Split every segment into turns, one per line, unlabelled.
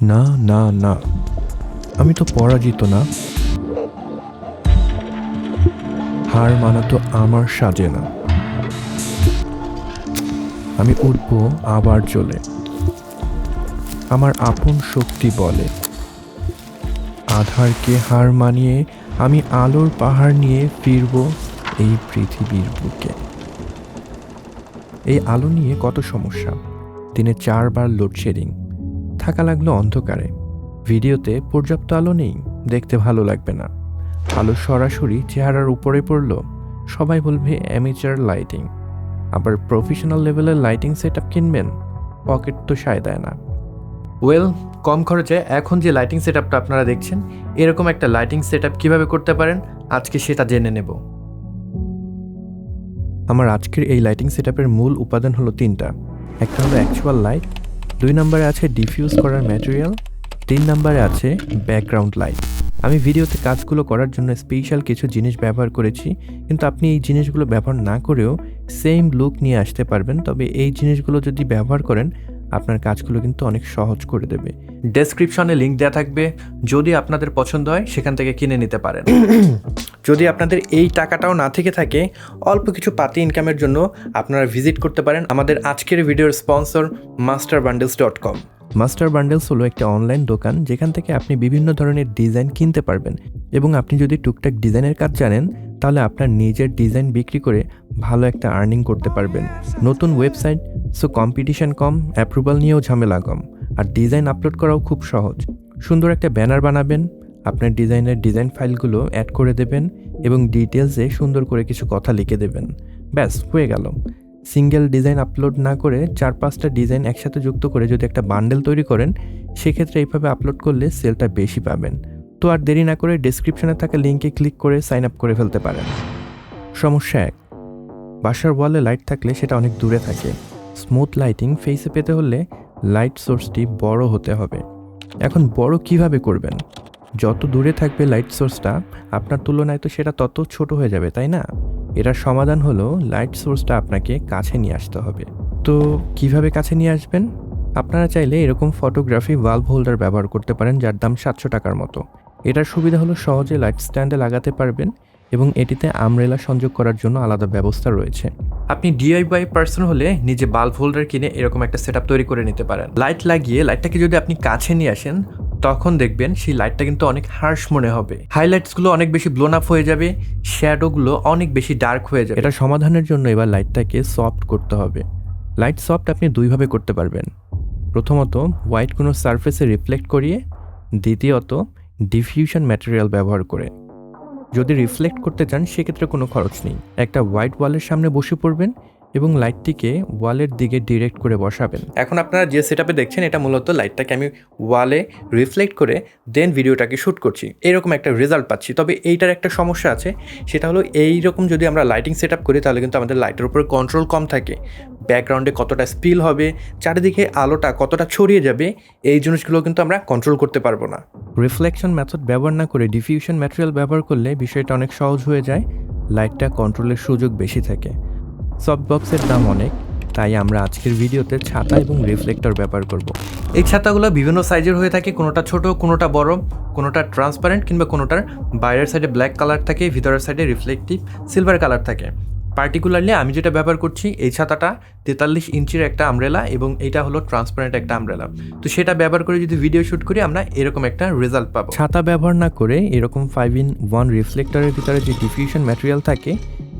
না না না, আমি তো পরাজিত না। হার মানা তো আমার সাজে না। আমি উঠব আবার চলে। আমার আপন শক্তি বলে, আধারকে হার মানিয়ে আমি আলোর পাহাড় নিয়ে ফিরব এই পৃথিবীর বুকে। এই আলো নিয়ে কত সমস্যা। দিনে 4 বার লোডশেডিং, থাকা লাগলো অন্ধকারে। ভিডিওতে পর্যাপ্ত আলো নেই, দেখতে ভালো লাগবে না। আলো সরাসরি চেহারার উপরে পড়লো, সবাই বলবে অ্যামেচার লাইটিং। আবার প্রফেশনাল লেভেলের লাইটিং সেট আপ কিনবেন, পকেট তো সায় দেয় না। ওয়েল, কম খরচে এখন যে লাইটিং সেট আপটা আপনারা দেখছেন, এরকম একটা লাইটিং সেট আপ কীভাবে করতে পারেন আজকে সেটা জেনে নেব। আমার আজকের এই লাইটিং সেট আপের মূল উপাদান হলো 3টা। একটা হলো অ্যাকচুয়াল লাইট, 2 নম্বরে আছে ডিফিউজ করার ম্যাটেরিয়াল, 3 নম্বরে আছে ব্যাকগ্রাউন্ড লাইট। আমি ভিডিওতে কাজগুলো করার জন্য স্পেশাল কিছু জিনিস ব্যবহার করেছি, কিন্তু আপনি এই জিনিসগুলো ব্যবহার না করেও সেম লুক নিয়ে আসতে পারবেন। তবে এই জিনিসগুলো যদি ব্যবহার করেন, আপনার কাজগুলো কিন্তু অনেক সহজ করে দেবে। ডেসক্রিপশনে লিঙ্ক দেওয়া থাকবে, যদি আপনাদের পছন্দ হয় সেখান থেকে কিনে নিতে পারেন। যদি আপনাদের এই টাকাটাও না থেকে থাকে, অল্প কিছু পাতি ইনকামের জন্য আপনারা ভিজিট করতে পারেন আমাদের আজকের ভিডিওর স্পন্সর masterbundles.com। মাস্টার বান্ডেলস হলো একটা অনলাইন দোকান, যেখান থেকে আপনি বিভিন্ন ধরনের ডিজাইন কিনতে পারবেন। এবং আপনি যদি টুকটাক ডিজাইনের কাজ জানেন, তাহলে আপনার নিজের ডিজাইন বিক্রি করে ভালো একটা আর্নিং করতে পারবেন। নতুন ওয়েবসাইট, সো কম্পিটিশন কম, অ্যাপ্রুভাল নিয়েও ঝামেলা কম, আর ডিজাইন আপলোড করাও খুব সহজ। সুন্দর একটা ব্যানার বানাবেন, আপনার ডিজাইনের ডিজাইন ফাইলগুলো অ্যাড করে দেবেন এবং ডিটেলসে সুন্দর করে কিছু কথা লিখে দেবেন। ব্যাস, হয়ে গেল। সিঙ্গেল ডিজাইন আপলোড না করে 4-5টা ডিজাইন একসাথে যুক্ত করে যদি একটা বান্ডেল তৈরি করেন, সেক্ষেত্রে এইভাবে আপলোড করলে সেলটা বেশি পাবেন। তো আর দেরি না করে ডেসক্রিপশনে থাকা লিঙ্কে ক্লিক করে সাইন আপ করে ফেলতে পারেন। সমস্যা 1, বাসার ওয়ালে লাইট থাকলে সেটা অনেক দূরে থাকে। স্মুথ লাইটিং ফেসে পেতে হলে লাইট সোর্সটি বড় হতে হবে। এখন বড় কিভাবে করবেন? যত দূরে থাকবে লাইট সোর্সটা, আপনার তুলনায় তো সেটা তত ছোট হয়ে যাবে, তাই না? এটার সমাধান হলো লাইট সোর্সটা আপনাকে কাছে নিয়ে আসতে হবে। তো কিভাবে কাছে নিয়ে আসবেন? আপনারা চাইলে এরকম ফটোগ্রাফি বাল্ব হোল্ডার ব্যবহার করতে পারেন, যার দাম 700 টাকার মতো। এটার সুবিধা হলো সহজে লাইট স্ট্যান্ডে লাগাতে পারবেন এবং এটিতে আমব্রেলা সংযোগ করার জন্য আলাদা ব্যবস্থা রয়েছে। আপনি ডিআইওয়াই পার্সন হলে নিজে বাল্ব হোল্ডার কিনে এরকম একটা সেটআপ তৈরি করে নিতে পারেন। লাইট লাগিয়ে লাইটটাকে যদি আপনি কাছে নিয়ে আসেন, তখন দেখবেন সেই লাইটটা কিন্তু অনেক হার্শ মনে হবে। হাইলাইটসগুলো অনেক বেশি ব্লোন আপ হয়ে যাবে, শ্যাডোগুলো অনেক বেশি ডার্ক হয়ে যাবে। এটা সমাধানের জন্য এবার লাইটটাকে সফট করতে হবে। লাইট সফট আপনি 2 ভাবে করতে পারবেন। প্রথমত, হোয়াইট কোনো সারফেসে রিফ্লেক্ট করিয়ে, দ্বিতীয়ত ডিফিউশন ম্যাটেরিয়াল ব্যবহার করে। যদি রিফ্লেক্ট করতে চান, সেক্ষেত্রে কোনো খরচ নেই। একটা হোয়াইট ওয়ালের সামনে বসে পড়বেন এবং লাইটটিকে ওয়ালের দিকে ডিরেক্ট করে বসাবেন। এখন আপনারা যে সেটআপে দেখছেন, এটা মূলত লাইটটাকে আমি ওয়ালে রিফ্লেক্ট করে দেন ভিডিওটাকে শ্যুট করছি, এরকম একটা রেজাল্ট পাচ্ছি। তবে এইটার একটা সমস্যা আছে, সেটা হলো এইরকম যদি আমরা লাইটিং সেটআপ করি, তাহলে কিন্তু আমাদের লাইটের উপরে কন্ট্রোল কম থাকে। ব্যাকগ্রাউন্ডে কতটা স্পিল হবে, চারিদিকে আলোটা কতটা ছড়িয়ে যাবে, এই জিনিসগুলো কিন্তু আমরা কন্ট্রোল করতে পারবো না। রিফ্লেকশন মেথড ব্যবহার না করে ডিফিউশন ম্যাটেরিয়াল ব্যবহার করলে বিষয়টা অনেক সহজ হয়ে যায়, লাইটটা কন্ট্রোলের সুযোগ বেশি থাকে। সফট বক্সের দাম অনেক, তাই আমরা আজকের ভিডিওতে ছাতা এবং রিফ্লেক্টর ব্যবহার করব। এই ছাতাগুলো বিভিন্ন সাইজের হয়ে থাকে, কোনোটা ছোট, কোনোটা বড়, কোনোটা ট্রান্সপারেন্ট, কিংবা কোনোটার বাইরের সাইডে ব্ল্যাক কালার থাকে, ভিতরের সাইডে রিফ্লেকটিভ সিলভার কালার থাকে। পার্টিকুলারলি আমি যেটা ব্যবহার করছি, এই ছাতাটা 43 ইঞ্চির একটা আমব্রেলা এবং এটা হলো ট্রান্সপারেন্ট একটা আমব্রেলা। তো সেটা ব্যবহার করে যদি ভিডিও শ্যুট করি, আমরা এরকম একটা রেজাল্ট পাবো। ছাতা ব্যবহার না করে এরকম 5-in-1 রিফ্লেক্টরের ভিতরে যে ডিফিউশন ম্যাটেরিয়াল থাকে,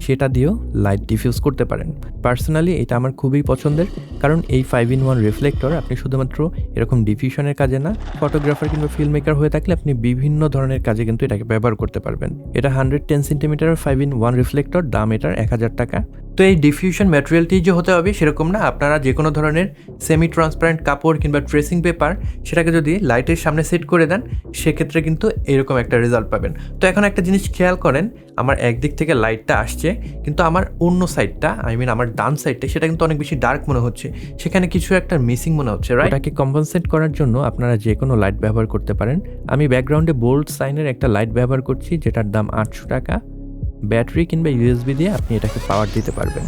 সেটা দিয়েও লাইট ডিফিউজ করতে পারেন। পার্সোনালি এটা আমার খুবই পছন্দের, কারণ এই 5-in-1 রিফ্লেক্টর আপনি শুধুমাত্র এরকম ডিফিউশনের কাজে না, ফটোগ্রাফার কিংবা ফিল্ম মেকার হয়ে থাকলে আপনি বিভিন্ন ধরনের কাজে কিন্তু এটাকে ব্যবহার করতে পারবেন। এটা 110 সেন্টিমিটারের 5-in-1 রিফ্লেক্টর, দাম এটার 1000 টাকা। তো এই ডিফিউশন ম্যাটেরিয়ালটি যে হতে হবে সেরকম না, আপনারা যে কোনো ধরনের সেমি ট্রান্সপারেন্ট কাপড় কিংবা ট্রেসিং পেপার, সেটাকে যদি লাইটের সামনে সেট করে দেন, সেক্ষেত্রে কিন্তু এরকম একটা রেজাল্ট পাবেন। তো এখন একটা জিনিস খেয়াল করেন, আমার একদিক থেকে লাইটটা আসছে, কিন্তু আমার অন্য সাইডটা, আমার ডান সাইডটা, সেটা কিন্তু অনেক বেশি ডার্ক মনে হচ্ছে, সেখানে কিছু একটা মিসিং মনে হচ্ছে, রাইট? এটাকে কম্পেনসেট করার জন্য আপনারা যে কোনো লাইট ব্যবহার করতে পারেন। আমি ব্যাকগ্রাউন্ডে বোল্ড সাইনের একটা লাইট ব্যবহার করছি, যেটার দাম 800 টাকা। ব্যাটারি কিংবা ইউএসবি দিয়ে আপনি এটাকে পাওয়ার দিতে পারবেন।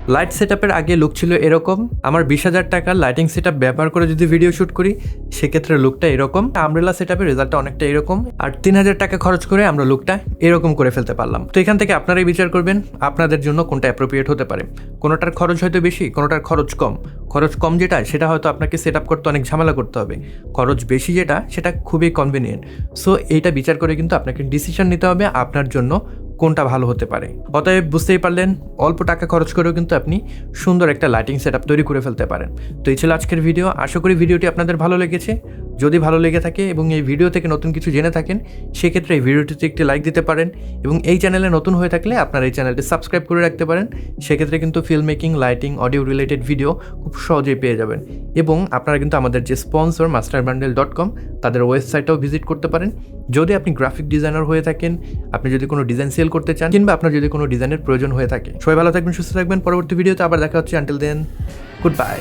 লাইট সেটআপের আগে লুক ছিল এরকম। আমার 20,000 টাকার লাইটিং সেটআপ ব্যবহার করে যদি ভিডিও শ্যুট করি সেক্ষেত্রে লুকটা এরকম। আমব্রেলা সেটআপের রেজাল্টটা অনেকটা এরকম। আর 3,000 টাকা খরচ করে আমরা লুকটা এরকম করে ফেলতে পারলাম। তো এখান থেকে আপনারাই বিচার করবেন আপনাদের জন্য কোনটা অ্যাপ্রোপ্রিয়েট হতে পারে। কোনোটার খরচ হয়তো বেশি, কোনোটার খরচ কম। খরচ কম যেটা সেটা হয়তো আপনাকে সেটআপ করতে অনেক ঝামেলা করতে হবে। খরচ বেশি যেটা সেটা খুবই কনভিনিয়েন্ট। সো এইটা বিচার করে কিন্তু আপনাকে ডিসিশন নিতে হবে আপনার জন্য কোনটা ভালো হতে পারে। অতএব বুঝতেই পারলেন অল্প টাকা খরচ করেও কিন্তু আপনি সুন্দর একটা লাইটিং সেটআপ তৈরি করে ফেলতে পারেন। তো এই ছিল আজকের ভিডিও। আশা করি ভিডিওটি আপনাদের ভালো লেগেছে। যদি ভালো লেগে থাকে এবং এই ভিডিও থেকে নতুন কিছু জেনে থাকেন সেক্ষেত্রে এই ভিডিওটিতে একটি লাইক দিতে পারেন এবং এই চ্যানেলে নতুন হয়ে থাকলে আপনারা এই চ্যানেলটি সাবস্ক্রাইব করে রাখতে পারেন। সেক্ষেত্রে কিন্তু film making, lighting, audio related video খুব সহজেই পেয়ে যাবেন। এবং আপনারা কিন্তু আমাদের যে স্পন্সর masterbundle.com তাদের ওয়েবসাইটটাও ভিজিট করতে পারেন। যদি আপনি গ্রাফিক ডিজাইনার হয়ে থাকেন, আপনি যদি কোনো ডিজাইন সেল করতে চান কিংবা আপনার যদি কোনো ডিজাইনের প্রয়োজন হয়ে থাকে। সবাই ভালো থাকবেন, সুস্থ থাকবেন। পরবর্তী ভিডিওতে আবার দেখা হচ্ছে। Until then, good by.